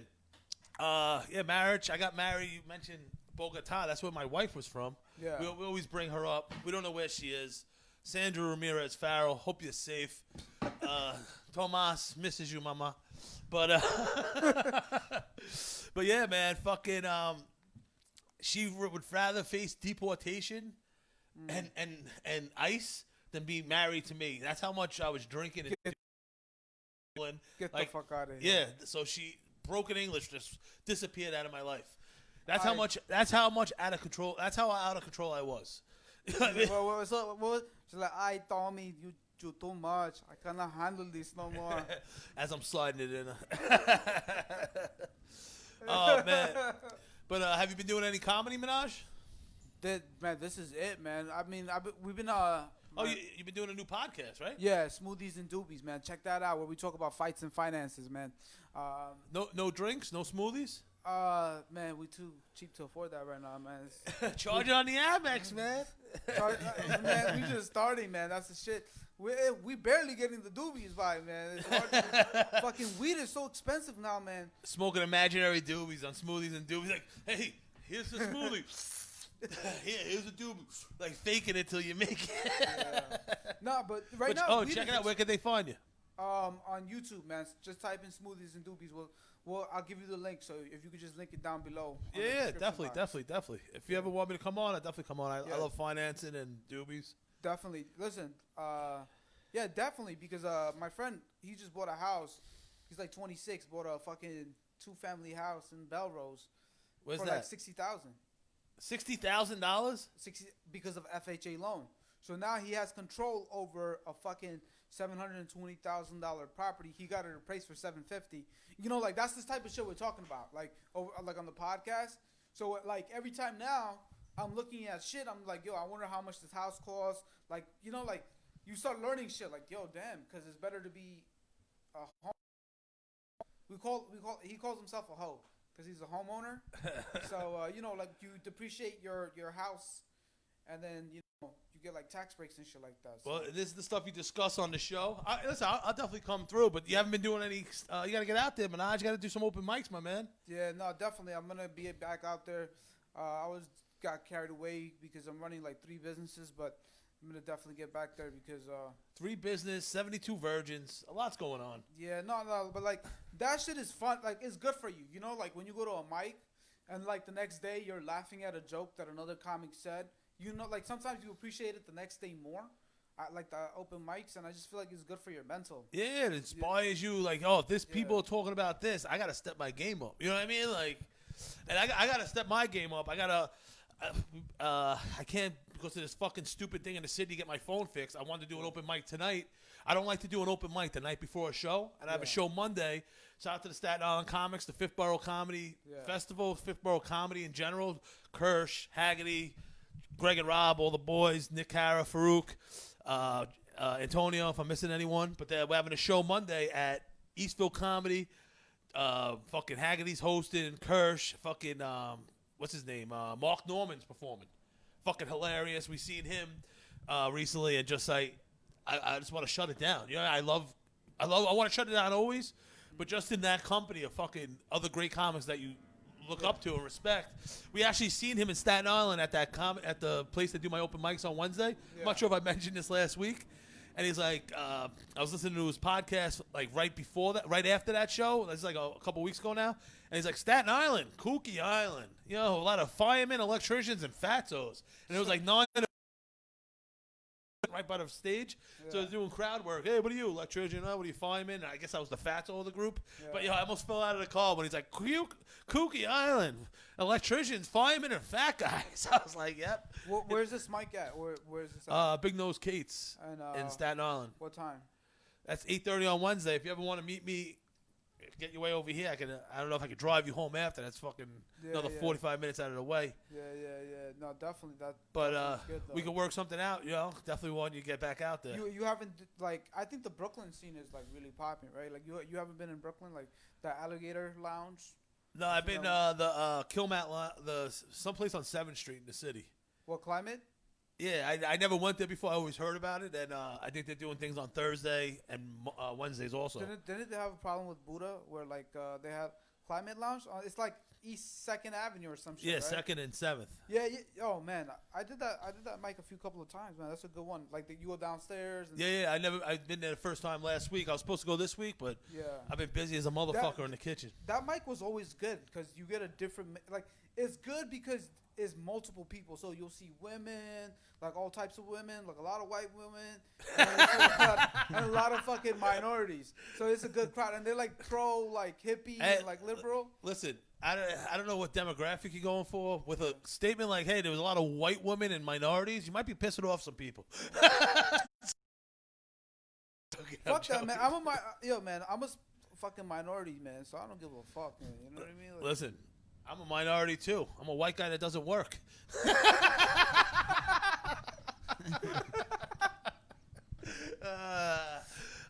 marriage. I got married. You mentioned Bogota. That's where my wife was from. Yeah. We always bring her up. We don't know where she is. Sandra Ramirez Farrell, hope you're safe. Tomas misses you, mama. But but yeah, man, fucking she would rather face deportation and ICE than be married to me. That's how much I was drinking. Get the fuck out of here. Yeah, so she broken English just disappeared out of my life. That's how much out of control. That's how out of control I was. She's like, I Tommy, you too much. I cannot handle this no more. As I'm sliding it in. Oh man! But have you been doing any comedy, Minaj? Man, this is it, man. I mean, we've been you've been doing a new podcast, right? Yeah, Smoothies and Doobies, man. Check that out, where we talk about fights and finances, man. No drinks, no smoothies. Man, we too cheap to afford that right now, man. Charge on the Amex, man. Man, we just starting, man. That's the shit. We barely getting the doobies by, man. It's hard fucking weed is so expensive now, man. Smoking imaginary doobies on Smoothies and Doobies. Like, hey, here's the smoothie. Here's a doobie. Like, faking it till you make it. Yeah. No, but now. Check it out. Where can they find you? On YouTube, man. Just type in Smoothies and Doobies. Well, I'll give you the link. So if you could just link it down below. Yeah, definitely. If you ever want me to come on, I'll definitely come on. I love financing and doobies. Definitely. Listen, yeah, definitely. Because my friend, he just bought a house. He's like 26, bought a fucking 2-family house in Belrose Where's for that? like $60,000. $60,000? 60 because of FHA loan. So now he has control over a fucking $720,000 property. He got it appraised for $750,000. You know, like that's the type of shit we're talking about. Like over, like on the podcast. So like every time now I'm looking at shit, I'm like, yo, I wonder how much this house costs. Like, you know, like you start learning shit. Like, yo, damn, because it's better to be a home. He calls himself a hoe because he's a homeowner. So you know, like you depreciate your house, and then you get like tax breaks and shit like that. So. Well, this is the stuff you discuss on the show. Listen, I'll definitely come through, but you haven't been doing any. You got to get out there, Minaj. You got to do some open mics, my man. Yeah, no, definitely. I'm gonna be back out there. I got carried away because I'm running like 3 businesses, but I'm gonna definitely get back there because 3 business, 72 virgins, a lot's going on. yeah, no, but like that shit is fun. Like it's good for you, you know. Like when you go to a mic, and like the next day you're laughing at a joke that another comic said. You know, like sometimes you appreciate it the next day more. I like the open mics, and I just feel like it's good for your mental. Yeah, it inspires you. Like, oh, if this people are talking about this, I got to step my game up. You know what I mean? Like, and I got to step my game up. I got to, I can't, because of this fucking stupid thing in the city, get my phone fixed. I wanted to do an open mic tonight. I don't like to do an open mic the night before a show. And I have a show Monday. Shout out to the Staten Island Comics, the Fifth Borough Comedy Festival, Fifth Borough Comedy in general. Kirsch, Haggerty, Greg and Rob, all the boys, Nick Cara, Farouk, Antonio, if I'm missing anyone. But we're having a show Monday at Eastville Comedy. Fucking Haggerty's hosting, Kirsch, fucking, what's his name? Mark Norman's performing. Fucking hilarious. We seen him recently, and just like, I just want to shut it down. You know, I want to shut it down always, but just in that company of fucking other great comics that you look up to and respect. We actually seen him in Staten Island at that at the place that do my open mics on Wednesday. Yeah. I'm not sure if I mentioned this last week. And he's like, I was listening to his podcast like right after that show. That's like a couple weeks ago now. And he's like, Staten Island, kooky island. You know, a lot of firemen, electricians, and fatzos. And it was like 9 right by the stage. Yeah. So I was doing crowd work. Hey, what are you, electrician? What are you, fireman? And I guess I was the fatso of the group. Yeah. But I almost fell out of the call when he's like, kooky island, electricians, firemen, and fat guys. I was like, yep. Where's this mic at? Where's this at? Big Nose Kate's in Staten Island. What time? That's 8:30 on Wednesday. If you ever want to meet me, get your way over here. I don't know if I could drive you home after. That's fucking another 45 minutes out of the way. Yeah. No, definitely that. But good, we could work something out. You know, definitely want you to get back out there. You haven't like I think the Brooklyn scene is like really popping, right? Like you haven't been in Brooklyn, like the Alligator Lounge. No, I've been the Kilmat, someplace on 7th Street in the city. What Climate? Yeah, I never went there before. I always heard about it, and I think they're doing things on Thursday and Wednesdays also. Didn't they have a problem with Buddha where like they have Climate Lounge? It's like East 2nd Avenue or some shit. Yeah, right? 2nd and 7th. Yeah. Oh man, I did that mic a couple of times, man. That's a good one. Like you go downstairs. And I've been there the first time last week. I was supposed to go this week, but I've been busy as a motherfucker in the kitchen. That mic was always good because you get a different like. It's good because it's multiple people, so you'll see women, like all types of women, like a lot of white women, and a lot of fucking minorities. So it's a good crowd, and they're like pro, like hippie, and like liberal. Listen, I don't know what demographic you're going for with a statement like, "Hey, there was a lot of white women and minorities." You might be pissing off some people. Fuck that, man. I'm a fucking minority, man. So I don't give a fuck, man. You know what I mean? Like, listen. I'm a minority too. I'm a white guy that doesn't work.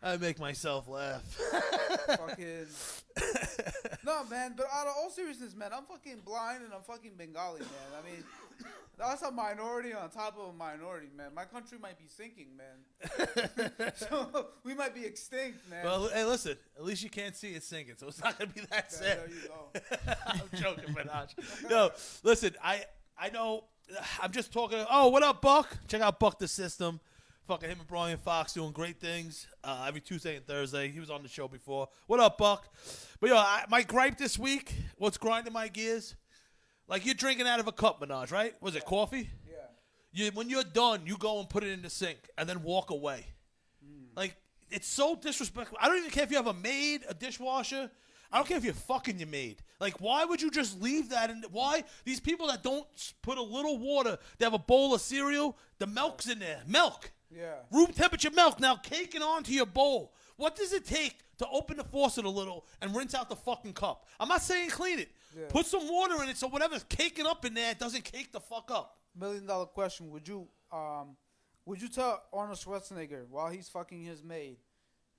I make myself laugh. Fucking no, man. But out of all seriousness, man, I'm fucking blind and I'm fucking Bengali, man. I mean, that's a minority on top of a minority, man. My country might be sinking, man. So we might be extinct, man. Well, hey, listen. At least you can't see it sinking, so it's not gonna be that sad. There you go. I'm joking, Minaj. No, listen. I know. I'm just talking. Oh, what up, Buck? Check out Buck the System. Fucking him and Brian Fox doing great things every Tuesday and Thursday. He was on the show before. What up, Buck? But my gripe this week, what's grinding my gears? Like you're drinking out of a cup, Minaj, right? Was it coffee? Yeah. When you're done, you go and put it in the sink and then walk away. Like it's so disrespectful. I don't even care if you have a maid, a dishwasher. I don't care if you're fucking your maid. Like, why would you just leave that? And why these people that don't put a little water, they have a bowl of cereal, the milk's in there. Milk. Yeah. Room temperature milk now caking onto your bowl. What does it take to open the faucet a little and rinse out the fucking cup? I'm not saying clean it. Yeah. Put some water in it so whatever's caking up in there, it doesn't cake the fuck up. $1 million question. Would you tell Arnold Schwarzenegger while he's fucking his maid,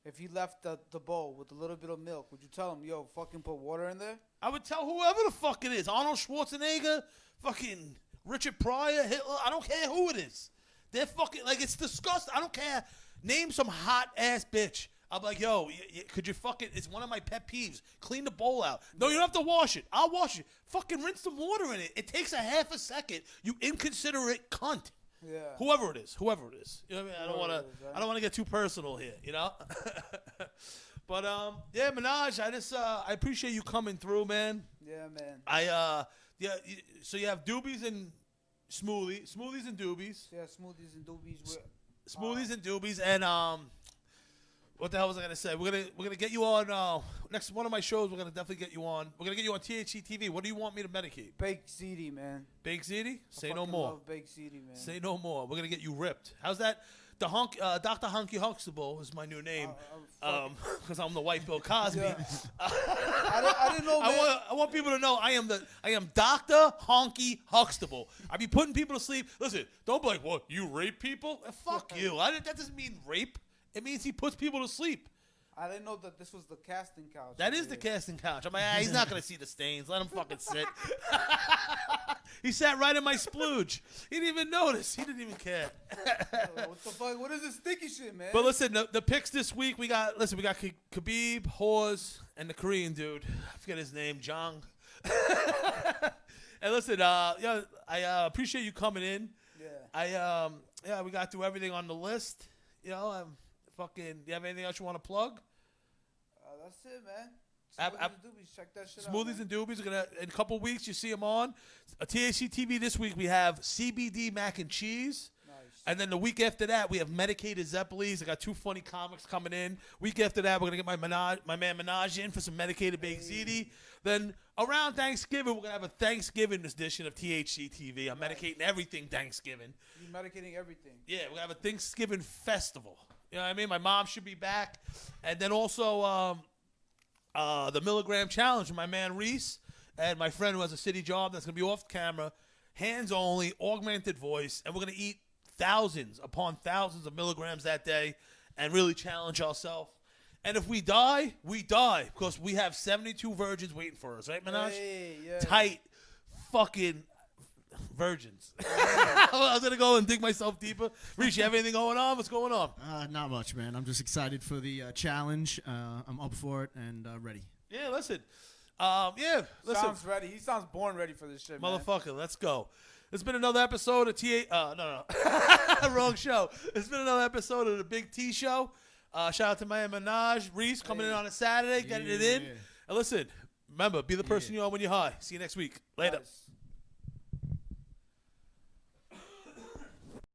if he left the bowl with a little bit of milk, would you tell him, yo, fucking put water in there? I would tell whoever the fuck it is. Arnold Schwarzenegger, fucking Richard Pryor, Hitler. I don't care who it is. They're fucking, like, it's disgusting. I don't care. Name some hot ass bitch. I'm like, yo, could you fucking, it's one of my pet peeves. Clean the bowl out. No, you don't have to wash it. I'll wash it. Fucking rinse some water in it. It takes a half a second. You inconsiderate cunt. Yeah. Whoever it is. You know what I mean? I don't Whoever want it is, right? to. I don't want to get too personal here. You know. But yeah, Minaj. I appreciate you coming through, man. Yeah, man. So you have doobies and smoothies and doobies, Yeah, smoothies and doobies. smoothies and doobies, and what the hell was I gonna say? We're gonna get you on next one of my shows. We're gonna definitely get you on. We're gonna get you on THC TV. What do you want me to medicate? Baked ziti, man. Baked ziti? Say I no fucking more. love baked ziti, man. Say no more. We're gonna get you ripped. How's that? The Dr. Honky Huxtable is my new name, because I'm the white Bill Cosby. Yeah. I didn't know, man. I want people to know I am Dr. Honky Huxtable. I be putting people to sleep. Listen, don't be like, what, you rape people? Fuck you. That doesn't mean rape. It means he puts people to sleep. I didn't know that this was the casting couch. That is the casting couch. I'm like, he's not going to see the stains. Let him fucking sit. He sat right in my splooge. He didn't even notice. He didn't even care. What the fuck? What is this sticky shit, man? But listen, the picks this week, we got Khabib, Hawes, and the Korean dude. I forget his name, Jong. And listen, I appreciate you coming in. Yeah. We got through everything on the list. You know, do you have anything else you want to plug? That's it, man. Ab- Smoothies and doobies. Check that shit out. Smoothies man. and Doobies are gonna in a couple weeks. You see them on THC TV this week. We have CBD mac and cheese, Nice. and then the week after that we have medicated Zeppelis. I got 2 funny comics coming in. Week after that we're gonna get my man Minaj in for some medicated baked ziti. Then around Thanksgiving we're gonna have a Thanksgiving edition of THC TV. I'm medicating everything Thanksgiving. You're medicating everything. Yeah, we're gonna have a Thanksgiving festival. You know what I mean? My mom should be back, and then also the milligram challenge with my man Reese and my friend who has a city job that's going to be off camera, hands only, augmented voice, and we're going to eat thousands upon thousands of milligrams that day and really challenge ourselves. And if we die, we die because we have 72 virgins waiting for us, right, Minaj? Hey, yeah. Tight fucking virgins. I was going to go and dig myself deeper. Reese, you have anything going on? What's going on? Not much, man. I'm just excited for the challenge. I'm up for it and ready. Yeah, listen. Listen. Sounds ready. He sounds born ready for this shit, man. Motherfucker, let's go. It's been another episode of wrong show. It's been another episode of the Big T Show. Shout out to my Minaj, Reese coming in on a Saturday, getting it in. Yeah. And listen, remember, be the person you are when you're high. See you next week. Later. Nice.